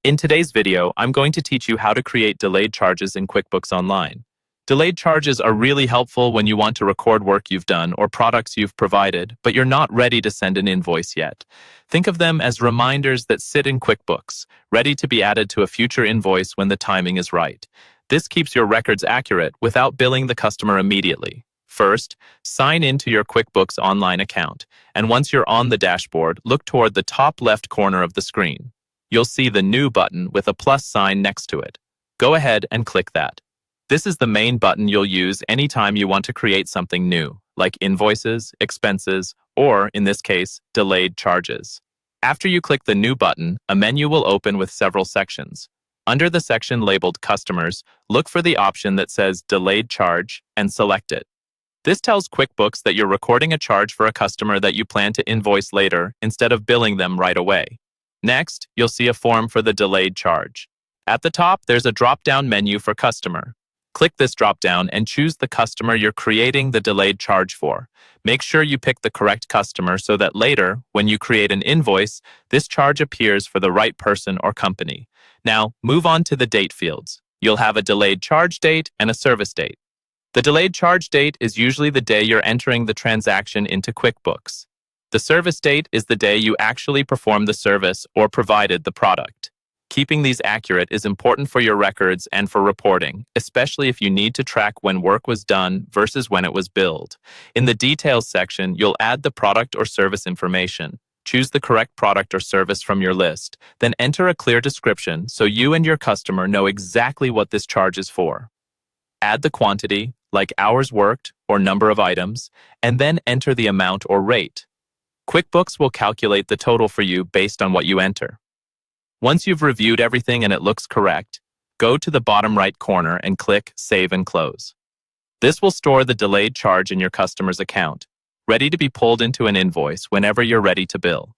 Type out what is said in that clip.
In today's video, I'm going to teach you how to create delayed charges in QuickBooks Online. Delayed charges are really helpful when you want to record work you've done or products you've provided, but you're not ready to send an invoice yet. Think of them as reminders that sit in QuickBooks, ready to be added to a future invoice when the timing is right. This keeps your records accurate without billing the customer immediately. First, sign into your QuickBooks Online account, and once you're on the dashboard, look toward the top left corner of the screen. You'll see the New button with a plus sign next to it. Go ahead and click that. This is the main button you'll use anytime you want to create something new, like invoices, expenses, or, in this case, delayed charges. After you click the New button, a menu will open with several sections. Under the section labeled Customers, look for the option that says Delayed Charge and select it. This tells QuickBooks that you're recording a charge for a customer that you plan to invoice later instead of billing them right away. Next, you'll see a form for the delayed charge. At the top, there's a drop-down menu for Customer. Click this drop-down and choose the customer you're creating the delayed charge for. Make sure you pick the correct customer so that later, when you create an invoice, this charge appears for the right person or company. Now, move on to the date fields. You'll have a delayed charge date and a service date. The delayed charge date is usually the day you're entering the transaction into QuickBooks. The service date is the day you actually performed the service or provided the product. Keeping these accurate is important for your records and for reporting, especially if you need to track when work was done versus when it was billed. In the Details section, you'll add the product or service information. Choose the correct product or service from your list, then enter a clear description so you and your customer know exactly what this charge is for. Add the quantity, like hours worked or number of items, and then enter the amount or rate. QuickBooks will calculate the total for you based on what you enter. Once you've reviewed everything and it looks correct, go to the bottom right corner and click Save and Close. This will store the delayed charge in your customer's account, ready to be pulled into an invoice whenever you're ready to bill.